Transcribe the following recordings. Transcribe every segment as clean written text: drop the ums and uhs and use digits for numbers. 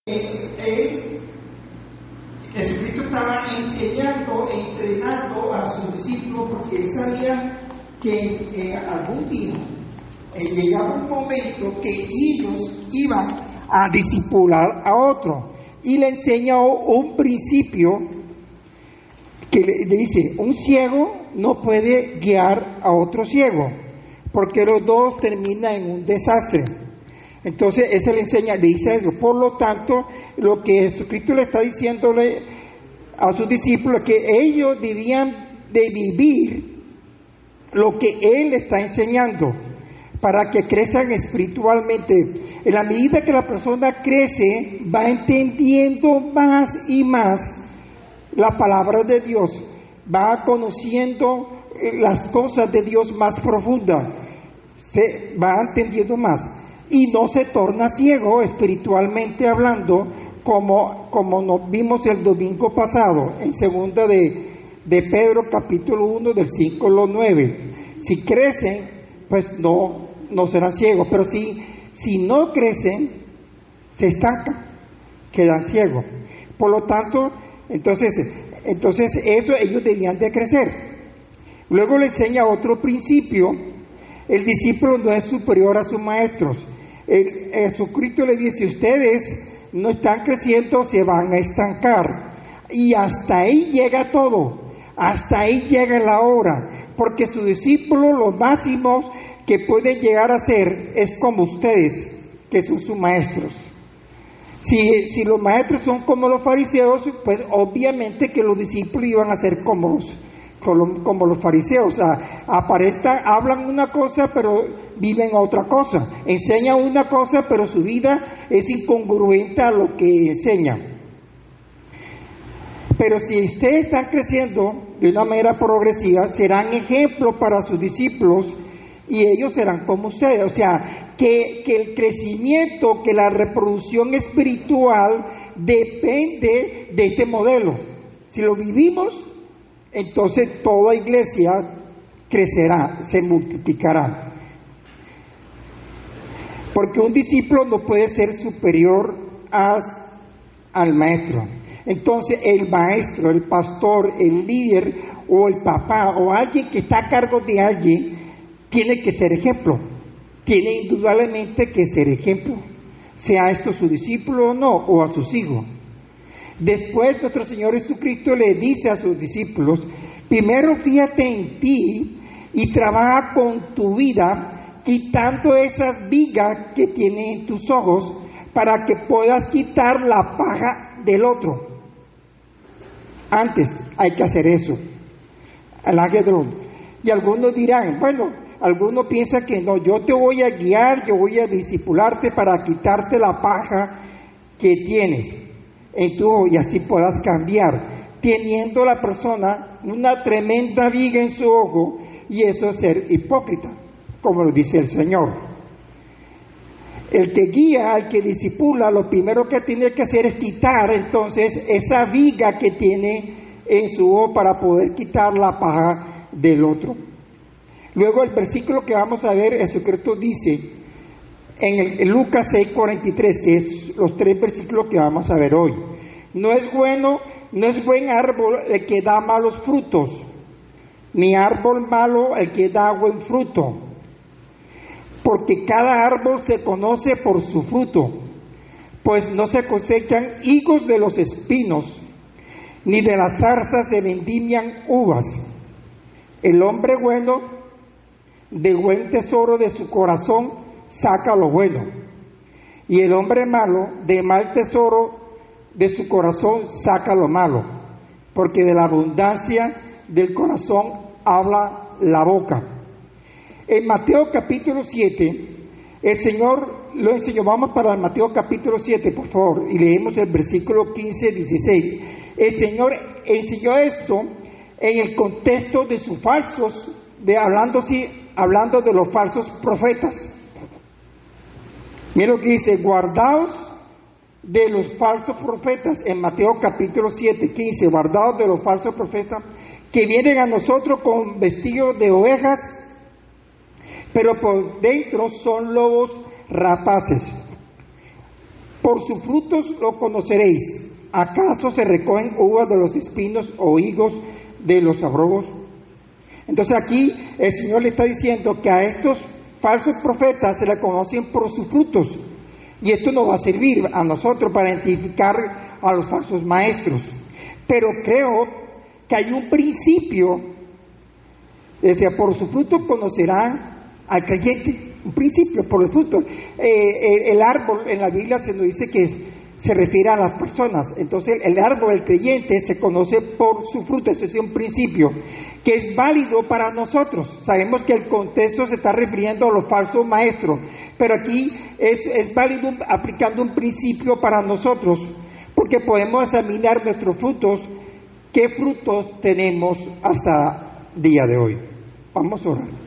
Jesucristo estaba enseñando, entrenando a sus discípulos, porque él sabía que algún día llegaba un momento que ellos iban a discipular a otro, y le enseñó un principio que le dice: un ciego no puede guiar a otro ciego, porque los dos terminan en un desastre. Entonces, eso le enseña, le dice eso. Por lo tanto, lo que Jesucristo le está diciéndole a sus discípulos es que ellos debían de vivir lo que Él está enseñando para que crezcan espiritualmente. En la medida que la persona crece, va entendiendo más y más la palabra de Dios, va conociendo las cosas de Dios más profundas, se va entendiendo más. Y no se torna ciego espiritualmente hablando, como nos vimos el domingo pasado en segunda de Pedro capítulo 1 del 5 al 9. Si crecen, pues no serán ciegos, pero si no crecen, se estancan, quedan ciegos. Por lo tanto, entonces eso ellos debían de crecer. Luego le enseña otro principio: el discípulo no es superior a sus maestros. Jesucristo le dice: ustedes no están creciendo, se van a estancar. Y hasta ahí llega todo, hasta ahí llega la hora, porque sus discípulos, los máximos que pueden llegar a ser, es como ustedes, que son sus maestros. Si los maestros son como los fariseos, pues obviamente que los discípulos iban a ser como los fariseos. O sea, hablan una cosa, pero viven otra cosa. Enseñan una cosa, pero su vida es incongruente a lo que enseñan. Pero si ustedes están creciendo de una manera progresiva, serán ejemplo para sus discípulos y ellos serán como ustedes. O sea, que el crecimiento, que la reproducción espiritual depende de este modelo. Si lo vivimos, entonces toda iglesia crecerá, se multiplicará. Porque un discípulo no puede ser superior al maestro. Entonces el maestro, el pastor, el líder o el papá o alguien que está a cargo de alguien tiene que ser ejemplo. Tiene indudablemente que ser ejemplo, sea esto su discípulo o no, o a sus hijos. Después nuestro Señor Jesucristo le dice a sus discípulos: primero fíjate en ti y trabaja con tu vida, quitando esas vigas que tienen en tus ojos, para que puedas quitar la paja del otro. Antes hay que hacer eso. Y algunos dirán, bueno, algunos piensan que no, yo te voy a guiar, yo voy a discipularte para quitarte la paja que tienes en tu ojo y así puedas cambiar, teniendo la persona una tremenda viga en su ojo, y eso es ser hipócrita, como lo dice el Señor. El que guía, al que discipula, lo primero que tiene que hacer es quitar entonces esa viga que tiene en su ojo para poder quitar la paja del otro. Luego el versículo que vamos a ver, Jesucristo dice en Lucas 6:43, que es los 3 versículos que vamos a ver hoy: no es buen árbol el que da malos frutos, ni árbol malo el que da buen fruto, porque cada árbol se conoce por su fruto, pues no se cosechan higos de los espinos, ni de las zarzas se vendimian uvas. El hombre bueno, de buen tesoro de su corazón saca lo bueno, y el hombre malo, de mal tesoro de su corazón saca lo malo, porque de la abundancia del corazón habla la boca. En Mateo capítulo 7, el Señor lo enseñó. Vamos para Mateo capítulo 7, por favor, y leemos el versículo 15-16. El Señor enseñó esto en el contexto de sus falsos, hablando de los falsos profetas. Mira lo que dice: guardaos de los falsos profetas, en Mateo capítulo 7, 15, guardaos de los falsos profetas que vienen a nosotros con vestidos de ovejas, pero por dentro son lobos rapaces. Por sus frutos lo conoceréis. ¿Acaso se recogen uvas de los espinos o higos de los abrojos? Entonces aquí el Señor le está diciendo que a estos falsos profetas se les conocen por sus frutos. Y esto nos va a servir a nosotros para identificar a los falsos maestros. Pero creo que hay un principio, decía, por sus frutos conocerán al creyente. Un principio, por los frutos. El árbol en la Biblia se nos dice que se refiere a las personas. Entonces el árbol del creyente se conoce por su fruto. Ese es un principio que es válido para nosotros. Sabemos que el contexto se está refiriendo a los falsos maestros, pero aquí es válido aplicando un principio para nosotros, porque podemos examinar nuestros frutos, qué frutos tenemos hasta el día de hoy. Vamos a orar.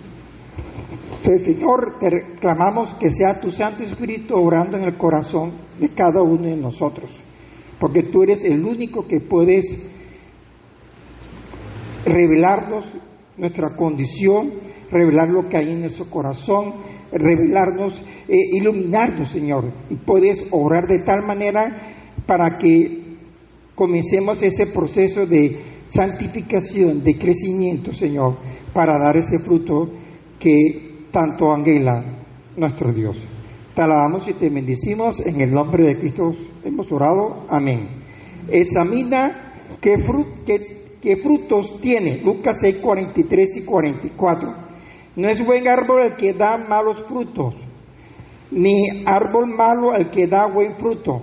Señor, te clamamos que sea tu Santo Espíritu obrando en el corazón de cada uno de nosotros, porque tú eres el único que puedes revelarnos nuestra condición, revelar lo que hay en nuestro corazón, revelarnos, iluminarnos, Señor, y puedes obrar de tal manera para que comencemos ese proceso de santificación, de crecimiento, Señor, para dar ese fruto que tanto anhela nuestro Dios. Te alabamos y te bendecimos, en el nombre de Cristo hemos orado, amén. Examina qué frutos tiene, Lucas 6, 43 y 44. No es buen árbol el que da malos frutos, ni árbol malo el que da buen fruto,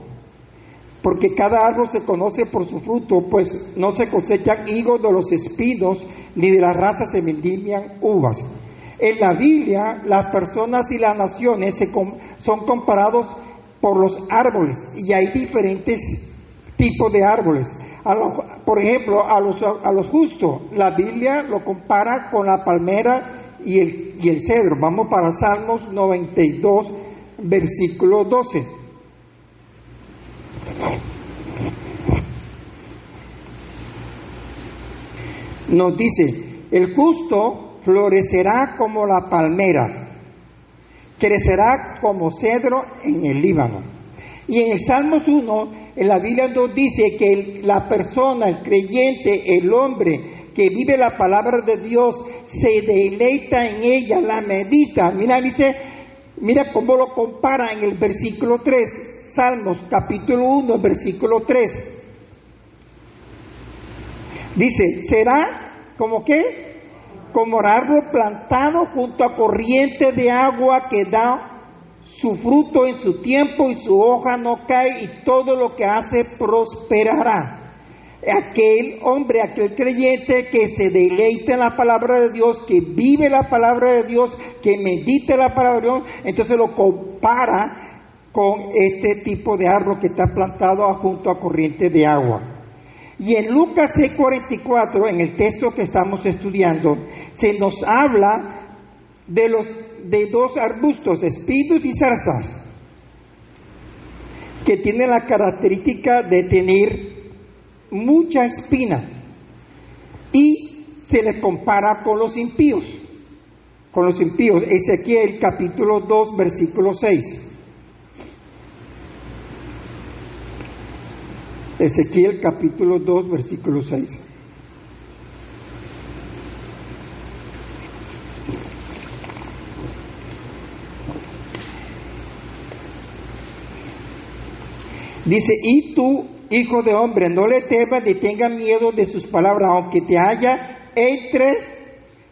porque cada árbol se conoce por su fruto, pues no se cosechan higos de los espinos, ni de las razas se vendimian uvas. En la Biblia, las personas y las naciones son comparados por los árboles, y hay diferentes tipos de árboles. Por ejemplo, a los justos, la Biblia lo compara con la palmera y el cedro. Vamos para Salmos 92, versículo 12. Nos dice, el justo florecerá como la palmera, crecerá como cedro en el Líbano. Y en el Salmos 1, en la Biblia nos dice que la persona, el creyente, el hombre que vive la palabra de Dios, se deleita en ella, la medita. Mira cómo lo compara en el versículo 3, Salmos capítulo 1, versículo 3. Dice, será como qué, como árbol plantado junto a corriente de agua que da su fruto en su tiempo y su hoja no cae y todo lo que hace prosperará. Aquel hombre, aquel creyente que se deleita en la palabra de Dios, que vive la palabra de Dios, que medita la palabra de Dios, entonces lo compara con este tipo de árbol que está plantado junto a corriente de agua. Y en Lucas 6:44, en el texto que estamos estudiando, se nos habla de dos arbustos, espinos y zarzas, que tienen la característica de tener mucha espina, y se les compara con los impíos. Ezequiel capítulo 2, versículo 6. Ezequiel capítulo 2, versículo 6. Dice, y tú, hijo de hombre, no le temas ni tengas miedo de sus palabras, aunque te haya entre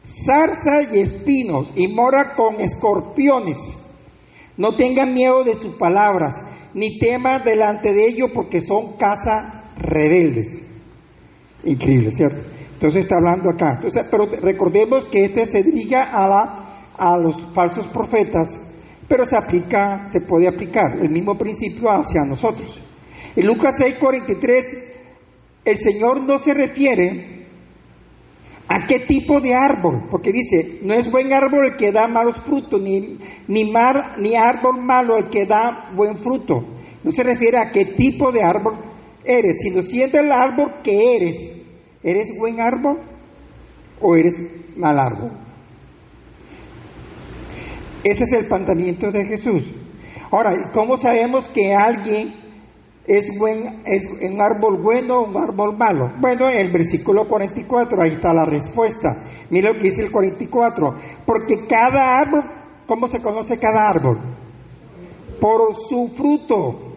zarza y espinos y mora con escorpiones. No tengas miedo de sus palabras, ni temas delante de ellos, porque son casa rebeldes. Increíble, ¿cierto? Entonces está hablando acá. Entonces, pero recordemos que se dirige a los falsos profetas, pero se puede aplicar el mismo principio hacia nosotros. En Lucas 6:43, el Señor no se refiere a qué tipo de árbol, porque dice, no es buen árbol el que da malos frutos, ni árbol malo el que da buen fruto. No se refiere a qué tipo de árbol eres, sino siendo el árbol que ¿eres buen árbol o eres mal árbol? Ese es el mandamiento de Jesús. Ahora, ¿cómo sabemos que alguien es un árbol bueno o un árbol malo? Bueno, en el versículo 44, ahí está la respuesta. Mira lo que dice el 44. Porque cada árbol, ¿cómo se conoce cada árbol? Por su fruto.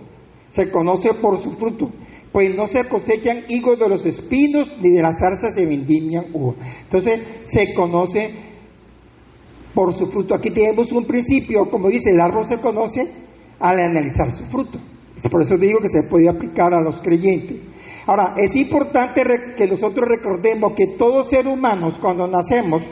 Se conoce por su fruto. Pues no se cosechan higos de los espinos, ni de las zarzas se vendimian uva. Entonces, se conoce por su fruto. Aquí tenemos un principio, como dice, el árbol se conoce al analizar su fruto. Por eso digo que se puede aplicar a los creyentes. Ahora, es importante que nosotros recordemos que todos seres humanos, cuando nacemos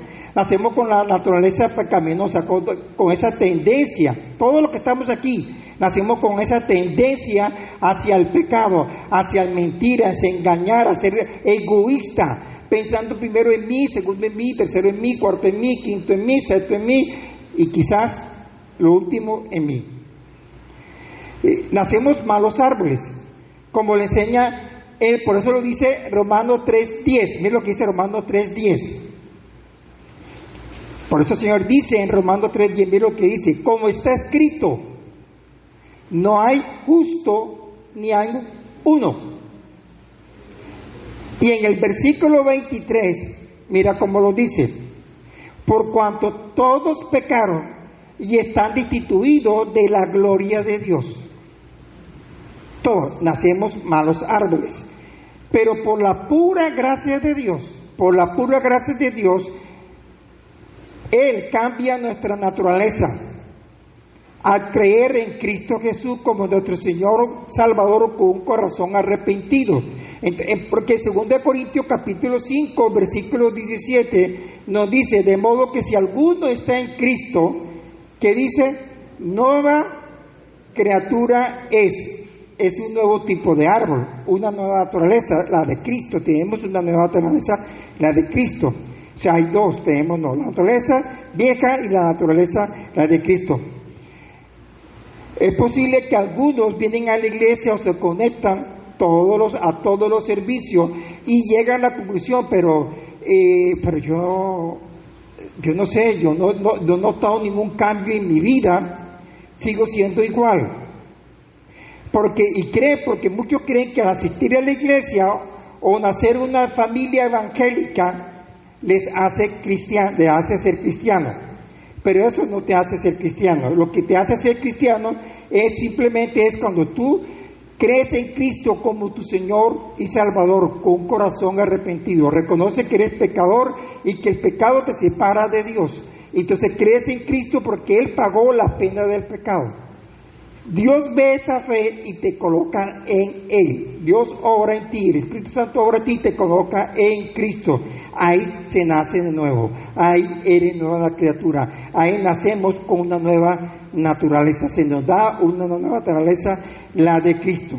con la naturaleza pecaminosa, con esa tendencia. Todos los que estamos aquí, nacemos con esa tendencia hacia el pecado, hacia la mentira, hacia engañar, a ser egoísta, pensando primero en mí, segundo en mí, tercero en mí, cuarto en mí, quinto en mí, sexto en mí, y quizás lo último en mí. Nacemos malos árboles, como le enseña él, por eso lo dice Romanos 3:10. Mira lo que dice Romanos 3:10. Por eso el Señor dice en Romanos 3:10, mira lo que dice: como está escrito, no hay justo ni hay uno. Y en el versículo 23, mira cómo lo dice: por cuanto todos pecaron y están destituidos de la gloria de Dios. Todos nacemos malos árboles, pero por la pura gracia de Dios, Él cambia nuestra naturaleza al creer en Cristo Jesús como nuestro Señor Salvador con un corazón arrepentido. Porque en 2 Corintios capítulo 5, versículo 17 nos dice: de modo que si alguno está en Cristo, que dice, nueva criatura es un nuevo tipo de árbol, una nueva naturaleza, la de Cristo. Tenemos una nueva naturaleza, la de Cristo. O sea, hay dos, tenemos la naturaleza vieja y la naturaleza, la de Cristo. Es posible que algunos vienen a la iglesia o se conectan a todos los servicios y llegan a la conclusión, pero yo no sé, yo no he notado ningún cambio en mi vida, sigo siendo igual. Porque muchos creen que al asistir a la iglesia o nacer en una familia evangélica les hace ser cristiano. Pero eso no te hace ser cristiano. Lo que te hace ser cristiano es cuando tú crees en Cristo como tu Señor y Salvador con un corazón arrepentido. Reconoce que eres pecador y que el pecado te separa de Dios. Entonces crees en Cristo porque Él pagó la pena del pecado. Dios ve esa fe y te coloca en Él. Dios obra en ti, el Espíritu Santo obra en ti y te coloca en Cristo. Ahí se nace de nuevo, ahí eres nueva criatura, ahí nacemos con una nueva naturaleza, se nos da una nueva naturaleza, la de Cristo.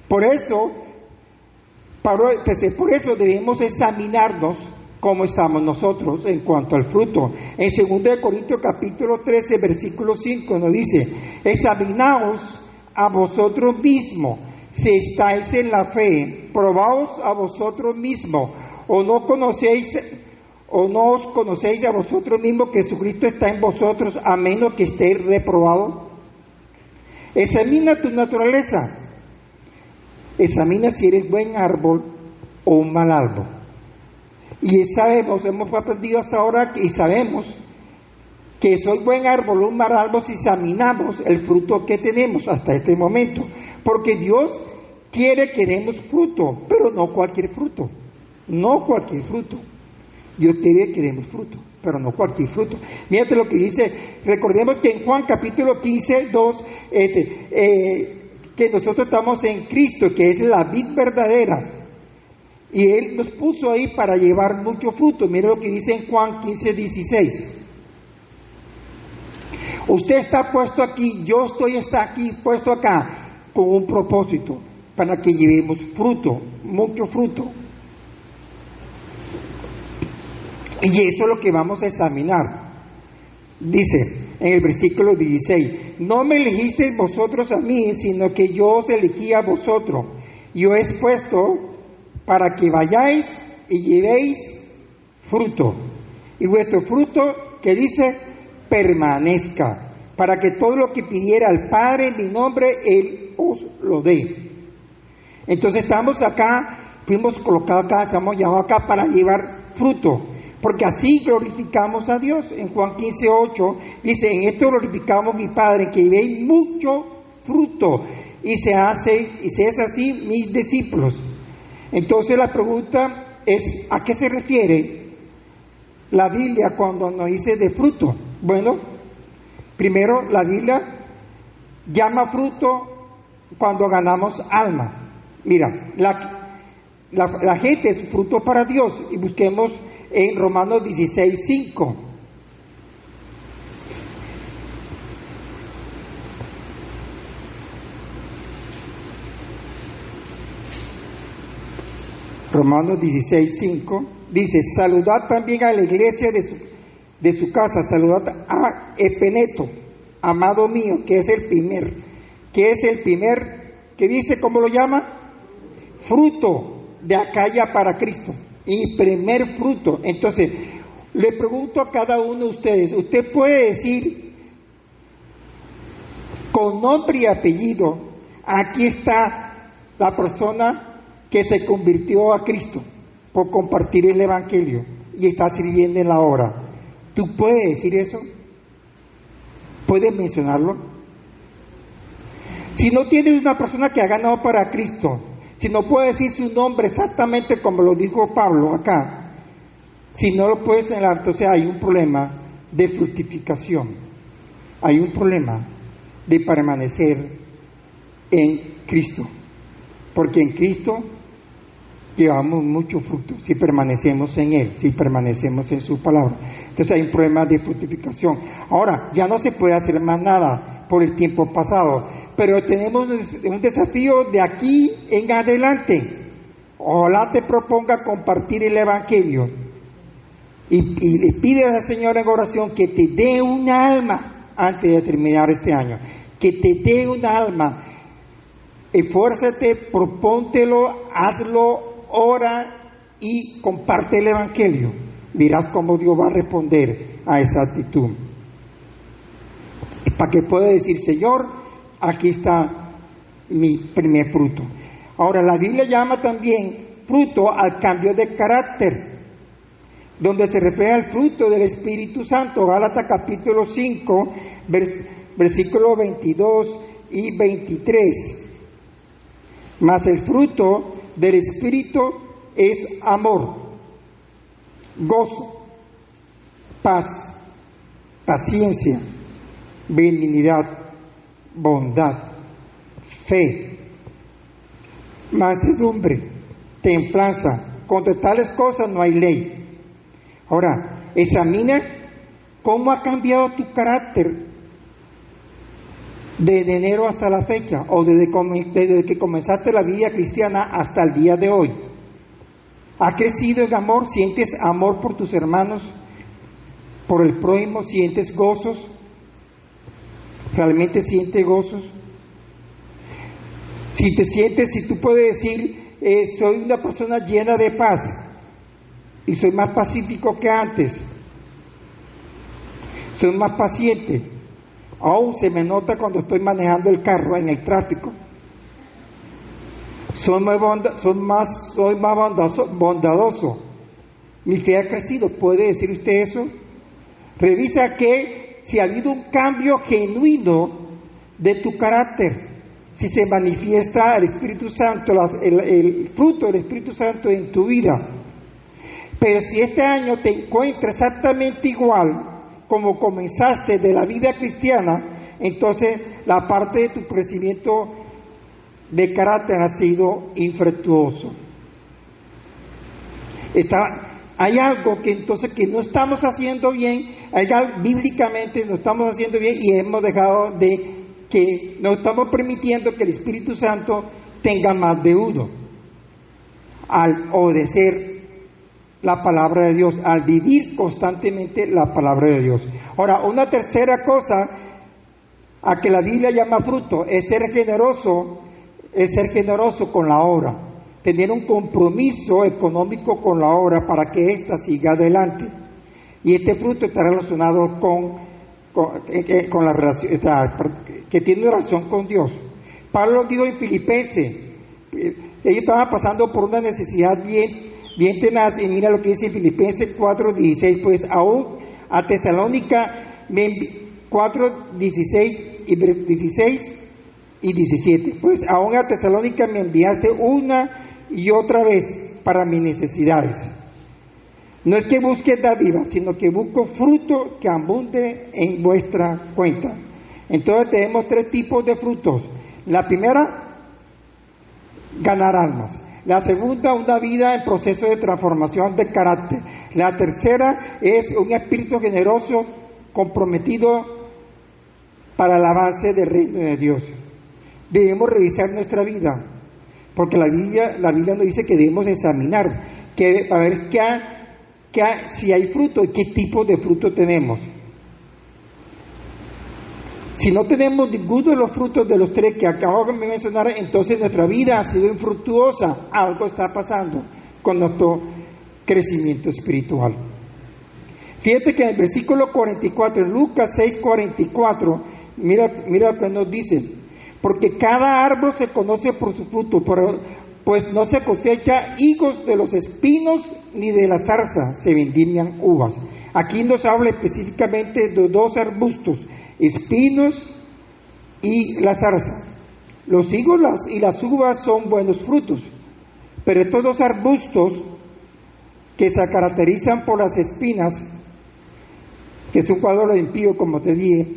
Por eso debemos examinarnos cómo estamos nosotros en cuanto al fruto. En 2 Corintios capítulo 13, versículo 5 nos dice: examinaos a vosotros mismos si estáis en la fe, probaos a vosotros mismos, o no os conocéis a vosotros mismos que Jesucristo está en vosotros, a menos que estéis reprobados. Examina tu naturaleza, examina si eres buen árbol o un mal árbol. Y sabemos, hemos aprendido hasta ahora y sabemos que soy buen árbol o un mal árbol si examinamos el fruto que tenemos hasta este momento. Porque Dios quiere que demos fruto, pero no cualquier fruto. No cualquier fruto. Dios quiere que demos fruto, pero no cualquier fruto. Mírate lo que dice. Recordemos que en Juan capítulo 15, 2, que nosotros estamos en Cristo, que es la vid verdadera. Y Él nos puso ahí para llevar mucho fruto. Mira lo que dice en Juan 15, 16. Usted está puesto aquí, está aquí, puesto acá, con un propósito, para que llevemos fruto, mucho fruto. Y eso es lo que vamos a examinar. Dice en el versículo 16: no me elegisteis vosotros a mí, sino que yo os elegí a vosotros. Yo he puesto para que vayáis y llevéis fruto. Y vuestro fruto, que dice, permanezca. para que todo lo que pidiera al Padre en mi nombre, Él os lo dé. Entonces estamos acá, fuimos colocados acá, estamos llamados acá para llevar fruto, porque así glorificamos a Dios. En Juan 15:8 dice, en esto glorificamos a mi Padre, que llevéis mucho fruto, y seáis así mis discípulos. Entonces la pregunta es, ¿a qué se refiere la Biblia cuando nos dice de fruto? Bueno, primero la Biblia llama fruto cuando ganamos alma. Mira, la gente es fruto para Dios, y busquemos en Romanos 16:5. Romanos 16:5 dice, saludad también a la iglesia de su casa, saludad a Epeneto, amado mío, que es el primer, que dice, ¿cómo lo llama? Fruto de Acaya para Cristo, y primer fruto. Entonces, le pregunto a cada uno de ustedes, ¿usted puede decir con nombre y apellido, aquí está la persona que se convirtió a Cristo por compartir el Evangelio y está sirviendo en la obra? ¿Tú puedes decir eso? ¿Puedes mencionarlo? Si no tienes una persona que ha ganado para Cristo, si no puede decir su nombre exactamente como lo dijo Pablo acá, si no lo puedes señalar, entonces hay un problema de fructificación, hay un problema de permanecer en Cristo, porque en Cristo llevamos mucho fruto si permanecemos en Él, si permanecemos en su palabra. Entonces hay un problema de fructificación. Ahora, ya no se puede hacer más nada por el tiempo pasado, pero tenemos un desafío de aquí en adelante. Ojalá te proponga compartir el Evangelio y le pide al Señor en oración que te dé un alma antes de terminar este año, que te dé un alma. Esfuérzate, propóntelo, hazlo, ora y comparte el Evangelio. Verás cómo Dios va a responder a esa actitud, para que pueda decir, Señor, aquí está mi primer fruto. Ahora, la Biblia llama también fruto al cambio de carácter, donde se refleja el fruto del Espíritu Santo. Gálatas capítulo 5, versículos 22 y 23. Mas el fruto del Espíritu es amor, gozo, paz, paciencia, benignidad, bondad, fe, mansedumbre, templanza. Contra tales cosas no hay ley. Ahora, examina cómo ha cambiado tu carácter desde enero hasta la fecha, o desde que comenzaste la vida cristiana hasta el día de hoy. ¿Ha crecido en amor? ¿Sientes amor por tus hermanos, por el prójimo? ¿Sientes gozos? ¿Realmente sientes gozos? Si tú puedes decir, soy una persona llena de paz y soy más pacífico que antes, soy más paciente, aún se me nota cuando estoy manejando el carro en el tráfico, soy más bondadoso, mi fe ha crecido. ¿Puede decir usted eso? Revisa que si ha habido un cambio genuino de tu carácter, si se manifiesta el Espíritu Santo, el fruto del Espíritu Santo en tu vida. Pero si este año te encuentras exactamente igual como comenzaste de la vida cristiana, entonces la parte de tu crecimiento de carácter ha sido infructuoso. Hay algo que entonces que no estamos haciendo bien, bíblicamente no estamos haciendo bien, y hemos dejado que no estamos permitiendo que el Espíritu Santo tenga más de uno al obedecer la palabra de Dios, al vivir constantemente la palabra de Dios. Ahora, una tercera cosa a que la Biblia llama fruto es ser generoso con la obra, tener un compromiso económico con la obra para que ésta siga adelante. Y este fruto está relacionado con con la relación, que tiene una relación con Dios. Pablo dijo en Filipenses, ellos estaban pasando por una necesidad bien tenaz, y mira lo que dice en Filipenses 4:16, pues aún a Tesalónica 4:16 y 17, pues aún a Tesalónica me enviaste una y otra vez para mis necesidades. No es que busque dádiva, sino que busco fruto que abunde en vuestra cuenta. Entonces tenemos 3 tipos de frutos. La primera, ganar almas. La segunda, una vida en proceso de transformación de carácter. La tercera es un espíritu generoso comprometido para el avance del reino de Dios. Debemos revisar nuestra vida, porque la Biblia nos dice que debemos examinar, a ver si hay fruto y qué tipo de fruto tenemos. Si no tenemos ninguno de los frutos de los 3 que acabo de mencionar, entonces nuestra vida ha sido infructuosa. Algo está pasando con nuestro crecimiento espiritual. Fíjate que en el versículo 44, en Lucas 6:44, mira lo que nos dice: porque cada árbol se conoce por su fruto, pues no se cosecha higos de los espinos, ni de la zarza se vendimian uvas. Aquí nos habla específicamente de 2 arbustos, espinos y la zarza. Los higos y las uvas son buenos frutos, pero estos 2 arbustos que se caracterizan por las espinas, que es un cuadro de impío, como te dije,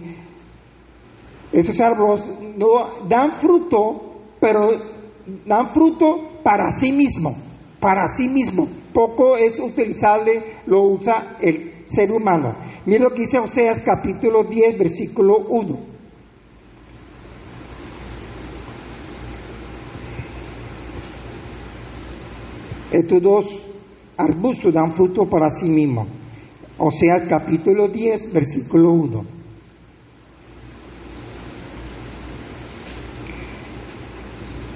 esos árboles no dan fruto, pero dan fruto para sí mismo. Poco es utilizable, lo usa el ser humano. Mira lo que dice Oseas capítulo 10, versículo 1. Estos 2 arbustos dan fruto para sí mismos. Oseas capítulo 10, versículo 1.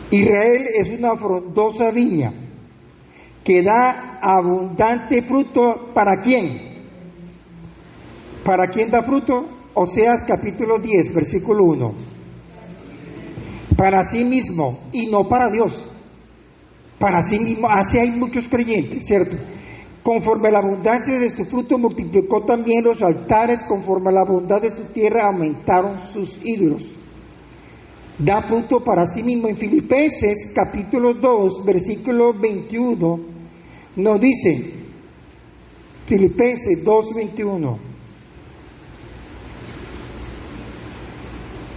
Israel es una frondosa viña que da abundante fruto. ¿Para quién? ¿Para quién da fruto? Oseas capítulo 10, versículo 1. Para sí mismo y no para Dios. Para sí mismo. Así hay muchos creyentes, ¿cierto? Conforme a la abundancia de su fruto multiplicó también los altares, conforme a la bondad de su tierra aumentaron sus ídolos. Da fruto para sí mismo. En Filipenses capítulo 2, versículo 21, nos dice, Filipenses 2, 21,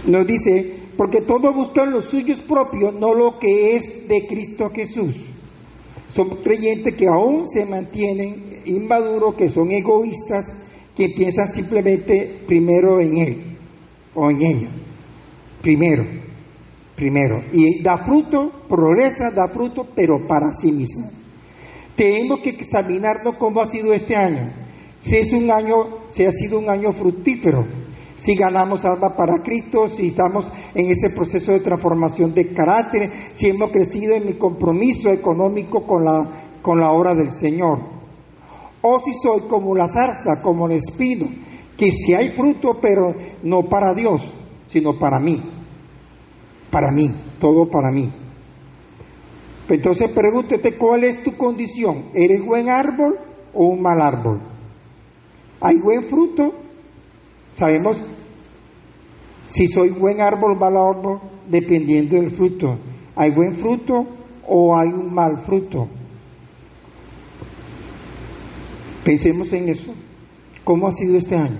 nos dice: porque todos buscan los suyos propios, no lo que es de Cristo Jesús. Son creyentes que aún se mantienen inmaduros, que son egoístas, que piensan simplemente primero en él o en ella. Primero. Y da fruto, progresa, da fruto, pero para sí mismo. Tenemos que examinarnos cómo ha sido este año. Si ha sido un año fructífero, si ganamos alma para Cristo, si estamos en ese proceso de transformación de carácter, si hemos crecido en mi compromiso económico con la obra del Señor. O si soy como la zarza, como el espino, que si hay fruto, pero no para Dios, sino para mí. Para mí, todo para mí. Entonces pregúntate, ¿cuál es tu condición? ¿Eres buen árbol o un mal árbol? ¿Hay buen fruto? Sabemos si soy buen árbol o mal árbol dependiendo del fruto. ¿Hay buen fruto o hay un mal fruto? Pensemos en eso. ¿Cómo ha sido este año?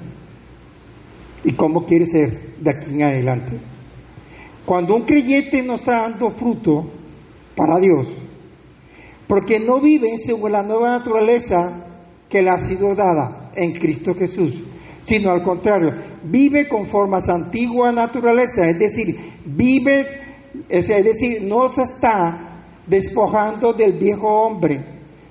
¿Y cómo quiere ser de aquí en adelante? Cuando un creyente no está dando fruto para Dios, porque no vive según la nueva naturaleza que le ha sido dada en Cristo Jesús, sino al contrario, vive conforme a su antigua naturaleza, es decir, no se está despojando del viejo hombre,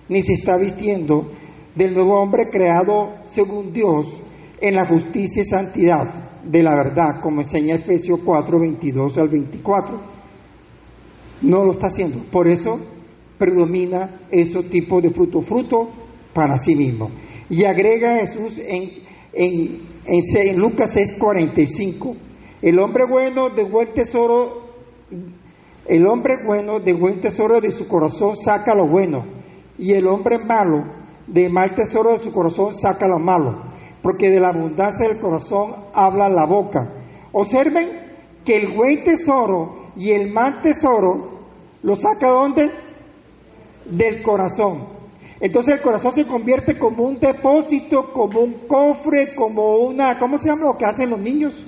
ni se está vistiendo del nuevo hombre creado según Dios en la justicia y santidad de la verdad, como enseña Efesios 4, 22 al 24. No lo está haciendo. Por eso predomina ese tipo de fruto para sí mismo. Y agrega Jesús en en Lucas 6:45. El hombre bueno de buen tesoro de su corazón saca lo bueno, y el hombre malo de mal tesoro de su corazón saca lo malo, porque de la abundancia del corazón habla la boca. Observen que el buen tesoro y el mal tesoro lo saca ¿dónde? Del corazón. Entonces el corazón se convierte como un depósito, como un cofre, como una, ¿cómo se llama lo que hacen los niños?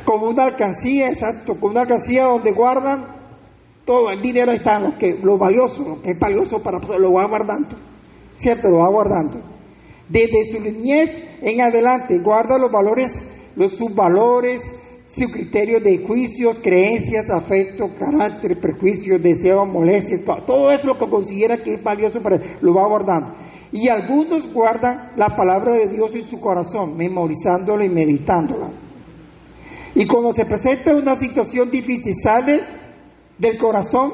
Como una alcancía, exacto, como una alcancía donde guardan todo el dinero. Ahí está, lo valioso, lo que es valioso para lo va guardando, ¿cierto? Lo va guardando. Desde su niñez en adelante guarda los valores, los subvalores, su criterio de juicios, creencias, afecto, carácter, prejuicios, deseos, molestias, todo eso lo que considera que es valioso para él, lo va guardando. Y algunos guardan la palabra de Dios en su corazón, memorizándola y meditándola. Y cuando se presenta una situación difícil, sale del corazón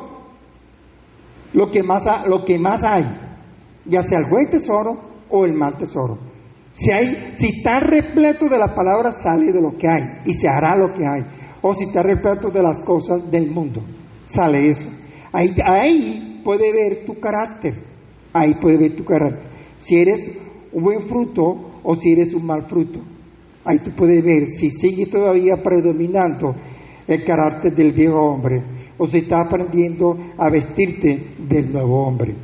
lo que más hay, ya sea el buen tesoro o el mal tesoro. Si está repleto de la palabra, sale de lo que hay y se hará lo que hay. O si está repleto de las cosas del mundo, sale eso. Ahí puede ver tu carácter. Ahí puede ver tu carácter. Si eres un buen fruto o si eres un mal fruto. Ahí tú puedes ver si sigue todavía predominando el carácter del viejo hombre o si está aprendiendo a vestirte del nuevo hombre.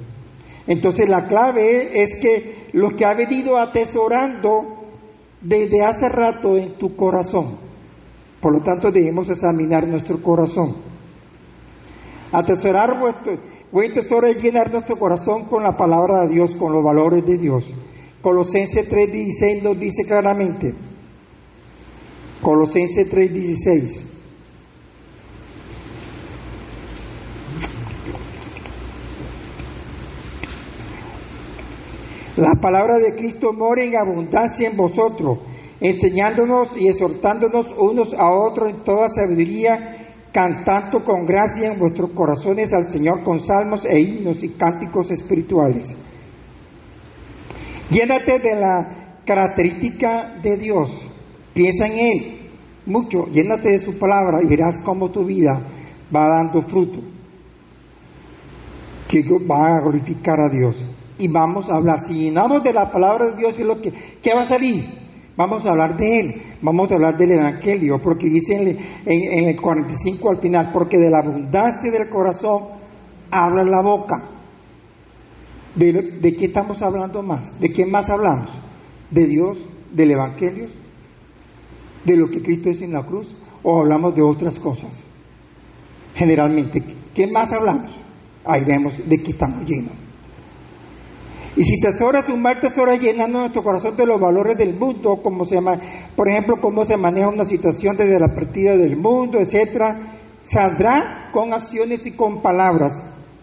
Entonces la clave es que lo que ha venido atesorando desde hace rato en tu corazón. Por lo tanto debemos examinar nuestro corazón. Atesorar buen tesoro es llenar nuestro corazón con la palabra de Dios, con los valores de Dios. Colosenses 3:16 nos dice claramente. Colosenses 3:16. La palabra de Cristo mora en abundancia en vosotros, enseñándonos y exhortándonos unos a otros en toda sabiduría, cantando con gracia en vuestros corazones al Señor con salmos e himnos y cánticos espirituales. Llénate de la característica de Dios, piensa en Él mucho, llénate de su palabra y verás cómo tu vida va dando fruto, que va a glorificar a Dios. Y vamos a hablar, si llenamos de la palabra de Dios, ¿qué va a salir? Vamos a hablar de Él, vamos a hablar del Evangelio, porque dice en el 45 al final, porque de la abundancia del corazón habla la boca. ¿De qué estamos hablando más? ¿De qué más hablamos? ¿De Dios? ¿Del Evangelio? ¿De lo que Cristo hizo en la cruz? ¿O hablamos de otras cosas? Generalmente, ¿qué más hablamos? Ahí vemos de qué estamos llenos. Y si tesoras un mal tesoro llenando nuestro corazón de los valores del mundo, por ejemplo, cómo se maneja una situación desde la partida del mundo, etcétera, saldrá con acciones y con palabras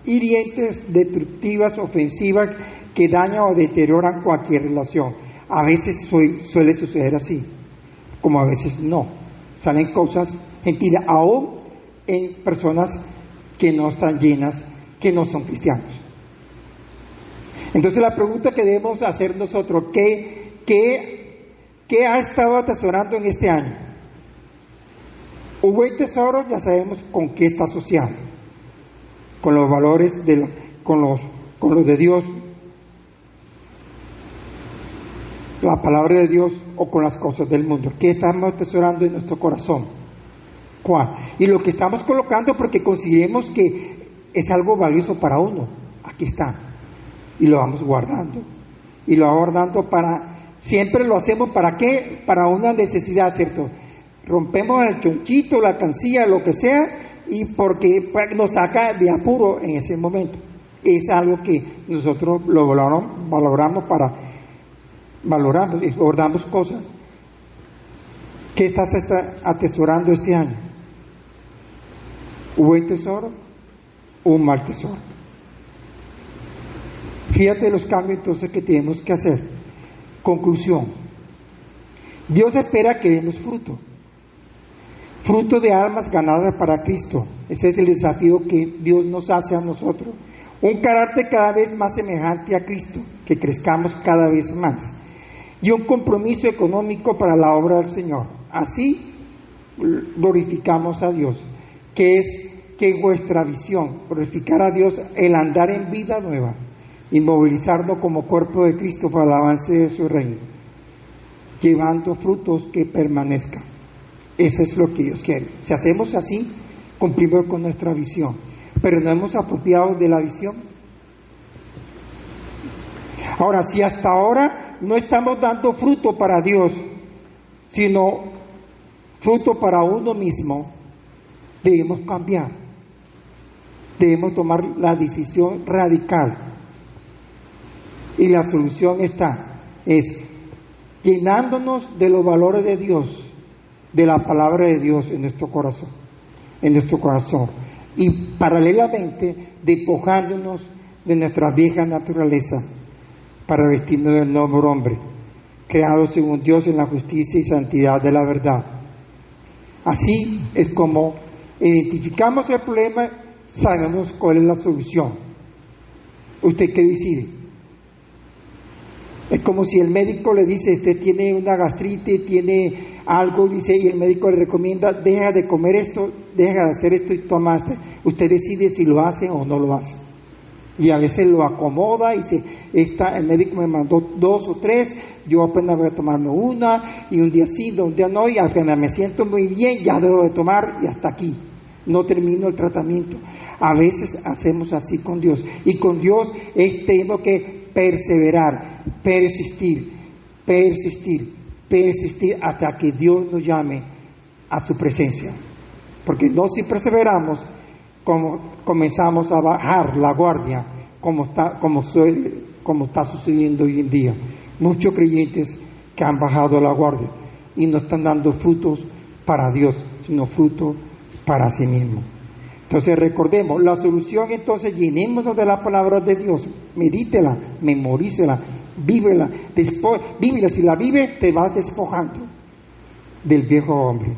hirientes, destructivas, ofensivas, que dañan o deterioran cualquier relación. A veces suele suceder así, como a veces no. Salen cosas gentiles, aún en personas que no están llenas, que no son cristianos. Entonces la pregunta que debemos hacer nosotros, ¿qué ha estado atesorando en este año? Un buen tesoro, ya sabemos con qué está asociado, con los valores, con los de Dios, la palabra de Dios o con las cosas del mundo. ¿Qué estamos atesorando en nuestro corazón? ¿Cuál? Y lo que estamos colocando porque consideremos que es algo valioso para uno, aquí está. Y lo vamos guardando. Y lo vamos guardando siempre lo hacemos ¿para qué? Para una necesidad, ¿cierto? Rompemos el chonchito, la alcancía, lo que sea, y porque nos saca de apuro en ese momento. Es algo que nosotros lo valoramos y guardamos cosas. ¿Qué estás atesorando este año? ¿Un buen tesoro o un mal tesoro? Fíjate los cambios entonces que tenemos que hacer. Conclusión. Dios espera que demos fruto. Fruto de almas ganadas para Cristo. Ese es el desafío que Dios nos hace a nosotros. Un carácter cada vez más semejante a Cristo. Que crezcamos cada vez más. y un compromiso económico para la obra del Señor. Así glorificamos a Dios, que es vuestra visión, glorificar a Dios, el andar en vida nueva y movilizarnos como cuerpo de Cristo para el avance de su reino, llevando frutos que permanezcan. Eso es lo que Dios quiere. Si hacemos así, cumplimos con nuestra visión, pero no hemos apropiado de la visión. Ahora, si hasta ahora no estamos dando fruto para Dios, sino fruto para uno mismo, debemos cambiar. Debemos tomar la decisión radical. Y la solución es llenándonos de los valores de Dios, de la palabra de Dios en nuestro corazón, y paralelamente despojándonos de nuestra vieja naturaleza para vestirnos del nuevo hombre, creado según Dios en la justicia y santidad de la verdad. Así es como identificamos el problema, sabemos cuál es la solución. ¿Usted qué decide? Es como si el médico le dice, usted tiene una gastritis, tiene algo, dice, y el médico le recomienda, deja de comer esto, deja de hacer esto y toma esto. Usted decide si lo hace o no lo hace. Y a veces lo acomoda y dice, el médico me mandó 2 o 3, yo apenas voy a tomarme una, y un día sí, un día no, y apenas me siento muy bien, ya debo de tomar, y hasta aquí, no termino el tratamiento. A veces hacemos así con Dios, y con Dios tengo que perseverar, persistir hasta que Dios nos llame a su presencia, porque no, si perseveramos, comenzamos a bajar la guardia, como está sucediendo hoy en día. Muchos creyentes que han bajado la guardia y no están dando frutos para Dios, sino frutos para sí mismos. Entonces recordemos, la solución entonces, llenémonos de la palabra de Dios, medítela, memorícela, vívela, vívela. Si la vives, te vas despojando del viejo hombre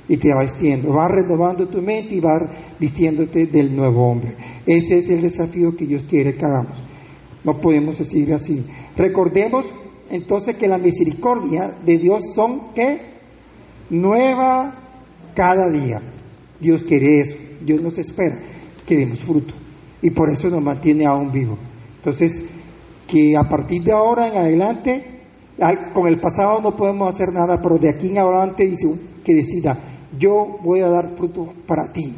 y te va vistiendo, va renovando tu mente y va vistiéndote del nuevo hombre. Ese es el desafío que Dios quiere que hagamos. No podemos seguir así. Recordemos entonces que la misericordia de Dios son ¿qué? Nueva cada día. Dios quiere eso. Dios nos espera que demos fruto y por eso nos mantiene aún vivos. Entonces, que a partir de ahora en adelante, con el pasado no podemos hacer nada, pero de aquí en adelante dice que decida, yo voy a dar fruto para ti,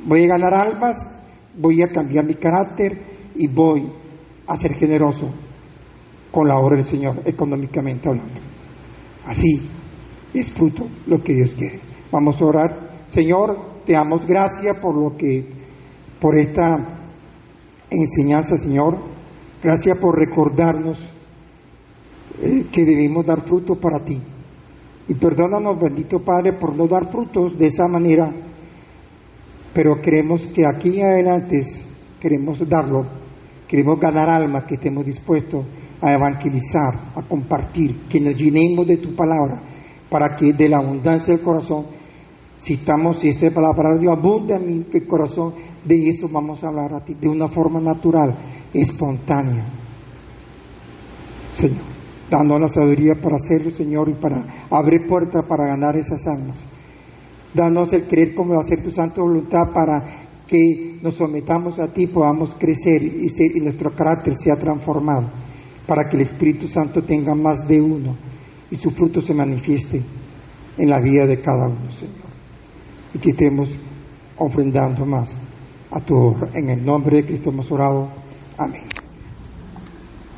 voy a ganar almas, voy a cambiar mi carácter y voy a ser generoso con la obra del Señor, económicamente hablando. Así es fruto lo que Dios quiere. Vamos a orar. Señor, te damos gracias por esta enseñanza, Señor. Gracias por recordarnos que debemos dar fruto para ti. Y perdónanos, bendito Padre, por no dar frutos de esa manera, pero queremos que aquí en adelante queremos darlo, queremos ganar almas, que estemos dispuestos a evangelizar, a compartir, que nos llenemos de tu palabra, para que de la abundancia del corazón, si esta palabra de Dios abunda en mi corazón, de eso vamos a hablar a ti, de una forma natural, espontánea. Señor, dándonos la sabiduría para hacerlo, Señor, y para abrir puertas para ganar esas almas. Danos el querer como hacer tu santa voluntad para que nos sometamos a ti, podamos crecer y nuestro carácter sea transformado, para que el Espíritu Santo tenga más de uno y su fruto se manifieste en la vida de cada uno, Señor. Y que estemos ofrendando más a tu obra. En el nombre de Cristo hemos orado. Amén.